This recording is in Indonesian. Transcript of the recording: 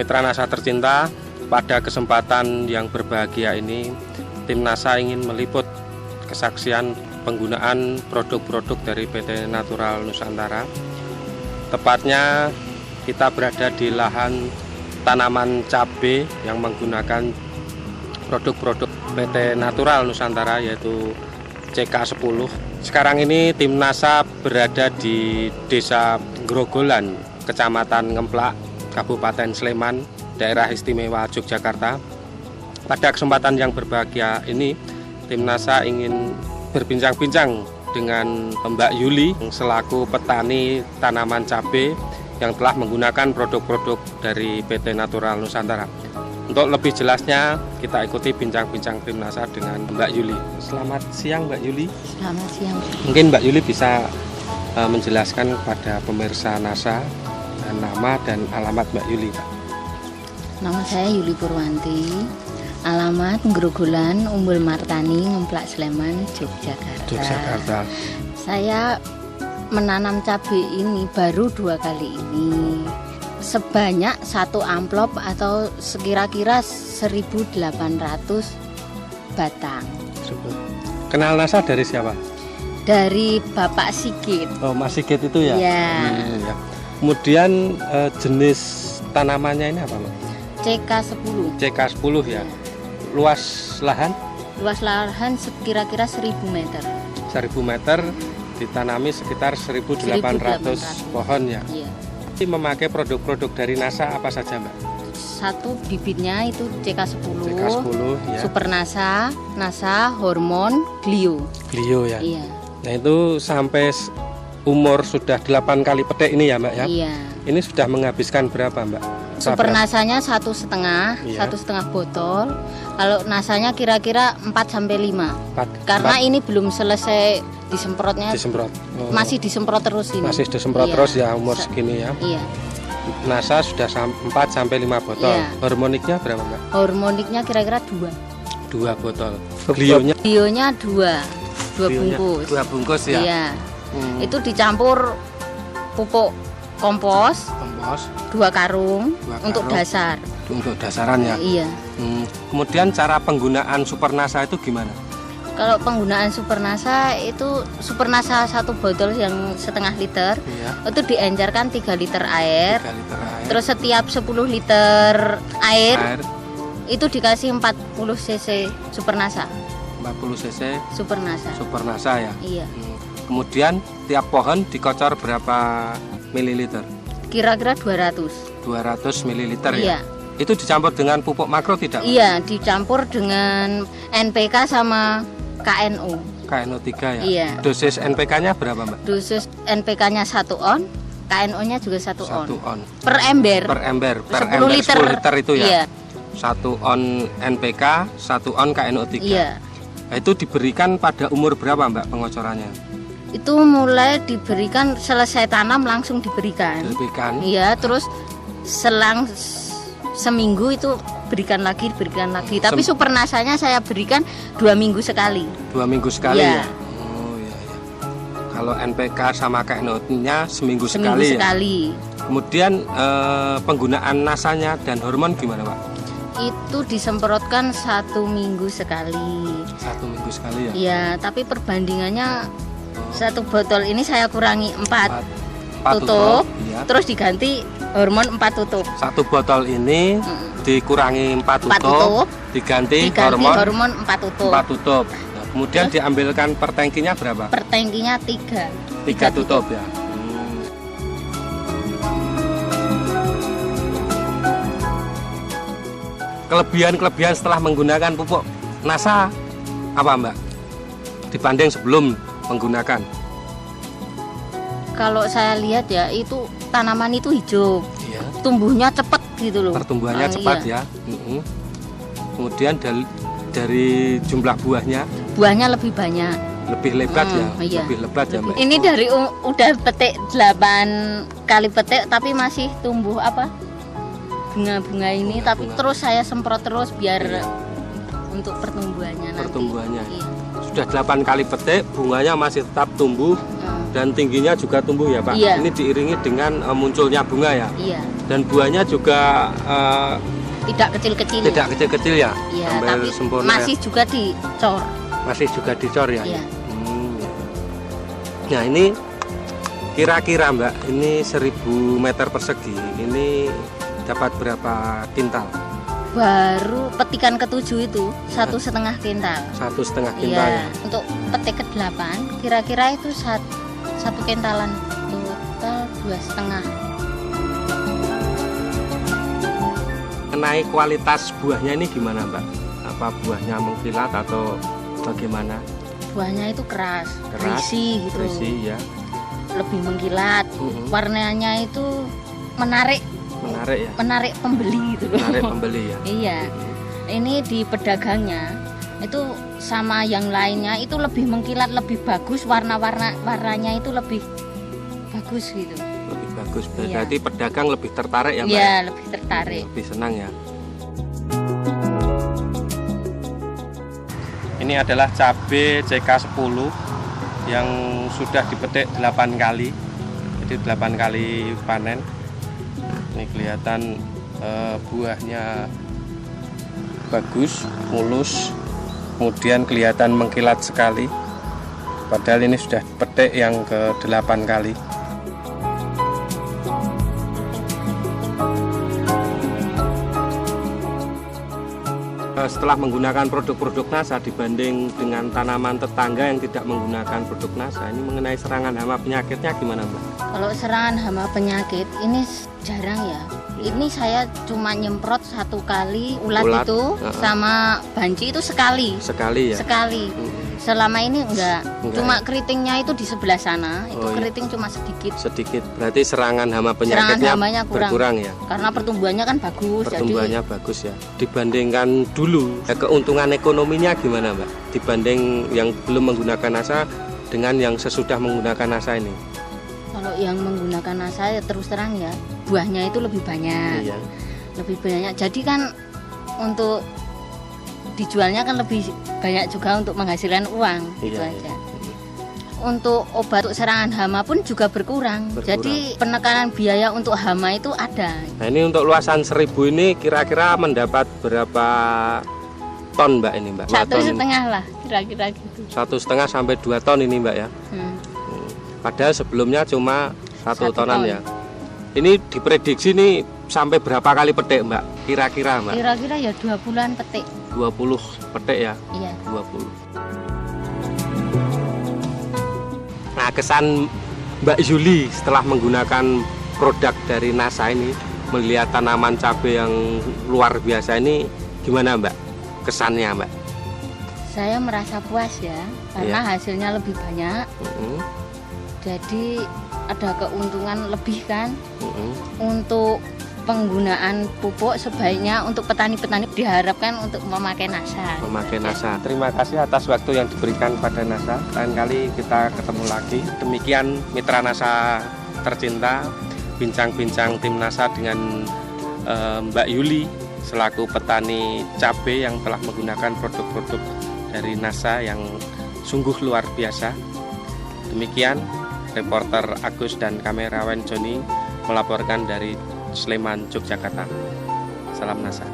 Mitra NASA tercinta, pada kesempatan yang berbahagia ini, tim NASA ingin meliput kesaksian penggunaan produk-produk dari PT Natural Nusantara. Tepatnya kita berada di lahan tanaman cabai yang menggunakan produk-produk PT Natural Nusantara, yaitu CK10. Sekarang ini tim NASA berada di Desa Grogolan, Kecamatan Ngemplak, Kabupaten Sleman, Daerah Istimewa Yogyakarta. Pada kesempatan yang berbahagia ini, tim NASA ingin berbincang-bincang dengan Mbak Yuli selaku petani tanaman cabai yang telah menggunakan produk-produk dari PT Natural Nusantara. Untuk lebih jelasnya, kita ikuti bincang-bincang tim NASA dengan Mbak Yuli. Selamat siang Mbak Yuli. Selamat siang. Mungkin Mbak Yuli bisa menjelaskan kepada pemirsa NASA nama dan alamat Mbak Yuli, Pak. Nama saya Yuli Purwanti. Alamat Grogolan, Umbul Martani, Ngemplak, Sleman, Yogyakarta. Saya menanam cabai ini baru 2 kali ini. Sebanyak 1 amplop atau sekira-kira 1.800 batang. Kenal NASA dari siapa? Dari Bapak Sigit. Oh, Mas Sigit itu ya? Ya. Ya. Kemudian jenis tanamannya ini apa, Mbak? CK10. CK10 ya. Luas lahan? Luas lahan kira-kira 1.000 meter. 1.000 meter ditanami sekitar 1.800 pohon ya. Iya. Memakai produk-produk dari NASA apa saja, Mbak? Satu bibitnya itu CK10, CK10 ya. Super NASA, NASA, Hormon, Glio. Glio ya. Iya. Nah itu sampai umur sudah 8 kali petik ini ya, Mbak ya? Iya. Ini sudah menghabiskan berapa, Mbak? Super NASA-nya 1,5, Iya. 1,5 botol. Kalau NASA-nya kira-kira 4-5. 4, Karena ini belum selesai disemprotnya. disemprot. Oh, Masih disemprot terus ini. masih disemprot Iya. terus ya umur segini ya. Iya. NASA sudah 4-5 botol. Iya. Hormoniknya berapa, Mbak? Hormoniknya kira-kira 2. 2 botol. Glionya Glionya 2 bungkus. 2 bungkus ya. Iya. Itu dicampur pupuk kompos. Kompos 2 karung, 2 untuk karung. dasar. Untuk dasaran ya. Iya. Kemudian cara penggunaan Super NASA itu gimana? Kalau penggunaan Super NASA itu Super NASA 1 botol yang 1/2 liter Iya. itu diencerkan 3 liter air. 3 liter air. Terus setiap 10 liter air air itu dikasih 40 cc Super NASA. 40 cc Super NASA. Super NASA ya. Iya. Kemudian tiap pohon dikocor berapa mililiter? Kira-kira 200. 200 mililiter Iya. ya. Itu dicampur dengan pupuk makro tidak? Iya, dicampur dengan NPK sama KNO. KNO3 ya. Iya. Dosis NPK-nya berapa, Mbak? Dosis NPK-nya 1 on, KNO-nya juga 1 on. 1 on. Per ember. Per ember, per 10 ember liter. 10 liter itu ya. Iya. 1 on NPK, 1 on KNO3. Iya. Nah, itu diberikan pada umur berapa, Mbak, pengocorannya? Itu mulai diberikan selesai tanam langsung diberikan. Diberikan. Iya, terus selang seminggu itu berikan lagi. Tapi Super NASA-nya saya berikan 2 minggu sekali. 2 minggu sekali Iya. ya. Oh iya ya. Kalau NPK sama KNO-nya seminggu Seminggu sekali. Ya? sekali. Kemudian penggunaan NASA-nya dan hormon gimana, Pak? Itu disemprotkan 1 minggu sekali. 1 minggu sekali ya. Iya, tapi perbandingannya 1 botol ini saya kurangi 4 4 tutup, ya. terus diganti hormon 4 tutup. 1 botol ini dikurangi 4 4 tutup, tutup, diganti hormon hormon 4 tutup. 4 tutup. Nah, kemudian diambilkan per tangkinya berapa? Per tangkinya 3. 3 tutup ya. Kelebihan-kelebihan setelah menggunakan pupuk NASA apa, Mbak? Dibanding sebelum menggunakan. Kalau saya lihat ya, itu tanaman itu hijau, Iya. tumbuhnya cepat gitu loh. Pertumbuhannya Ah, cepat iya. ya. Kemudian dari jumlah buahnya Buahnya lebih banyak. lebih lebat ya, Iya. lebih lebat ya, Mbak. Ini dari udah petik 8 kali petik tapi masih tumbuh apa? Bunga-bunga ini, Bunga-bunga. tapi terus saya semprot terus biar Iya. untuk pertumbuhannya nanti. Pertumbuhannya. Iya. Sudah 8 kali petik, bunganya masih tetap tumbuh dan tingginya juga tumbuh ya, Pak. Iya. Ini diiringi dengan munculnya bunga ya. Iya. Dan buahnya juga Tidak kecil-kecil. tidak kecil-kecil ya? Iya, Sambil tapi sempurna masih ya? juga dicor. Masih juga dicor ya? Iya. Nah ini kira-kira Mbak, ini 1000 meter persegi, ini dapat berapa kintal? Baru petikan ke-7 itu 1,5 kintal. 1,5 kintal Iya. ya? Untuk petik ke-8 kira-kira itu satu kintalan, total 2,5. Mengenai kualitas buahnya ini gimana Mbak? Apa buahnya mengkilat atau bagaimana? Buahnya itu keras, berisi gitu. Berisi ya. Lebih mengkilat. Warnanya itu menarik Menarik ya? menarik pembeli gitu loh. Menarik pembeli ya? Iya. Ini di pedagangnya itu sama yang lainnya itu lebih mengkilat, lebih bagus, warnanya itu lebih bagus gitu. Lebih bagus, Iya. berarti pedagang lebih tertarik ya Mbak? Iya, lebih tertarik. Lebih senang ya. Ini adalah cabai CK10 yang sudah dipetik 8 kali. Jadi 8 kali panen. Ini kelihatan buahnya bagus, mulus, kemudian kelihatan mengkilat sekali. Padahal ini sudah petik yang ke-8 kali. Setelah menggunakan produk-produk NASA dibanding dengan tanaman tetangga yang tidak menggunakan produk NASA, ini mengenai serangan hama penyakitnya gimana Mbak? Kalau serangan hama penyakit ini jarang ya. Ini saya cuma nyemprot 1 kali ulat itu sama banci itu sekali. Sekali ya? Sekali. Selama ini enggak. Cuma ya? keritingnya itu di sebelah sana, itu Oh, iya. keriting cuma sedikit. Sedikit. Berarti serangan hama penyakitnya hamanya berkurang ya? Karena pertumbuhannya kan bagus. Pertumbuhannya bagus ya. Dibandingkan dulu, keuntungan ekonominya gimana Mbak? Dibanding yang belum menggunakan NASA dengan yang sesudah menggunakan NASA ini? Kalau yang menggunakan NASA ya terus terang ya, buahnya itu lebih banyak. Iya. Lebih banyak. Jadi kan untuk dijualnya kan lebih banyak juga untuk menghasilkan uang, gitu Iya, aja. iya. Untuk obat untuk serangan hama pun juga berkurang. Jadi penekanan biaya untuk hama itu ada. Nah ini untuk luasan 1000 ini kira-kira mendapat berapa ton Mbak ini Mbak? 1,5 lah kira-kira gitu. 1,5 sampai 2 ton ini Mbak ya? Padahal sebelumnya cuma 1 tonan ya. Ini diprediksi nih sampai berapa kali petik Mbak? Kira-kira Mbak? Kira-kira ya 2 bulan petik. 20 petik ya? Iya. 20. Nah kesan Mbak Yuli setelah menggunakan produk dari NASA ini, melihat tanaman cabai yang luar biasa ini, gimana Mbak? Kesannya Mbak? Saya merasa puas ya, karena hasilnya lebih banyak. Jadi ada keuntungan lebih kan. Untuk penggunaan pupuk sebaiknya untuk petani-petani diharapkan untuk memakai NASA. Memakai NASA. Terima kasih atas waktu yang diberikan pada NASA. Lain kali kita ketemu lagi. Demikian mitra NASA tercinta, bincang-bincang tim NASA dengan Mbak Yuli selaku petani cabai yang telah menggunakan produk-produk dari NASA yang sungguh luar biasa. Demikian reporter Agus dan kamerawan Joni melaporkan dari Sleman, Yogyakarta. Salam NASA.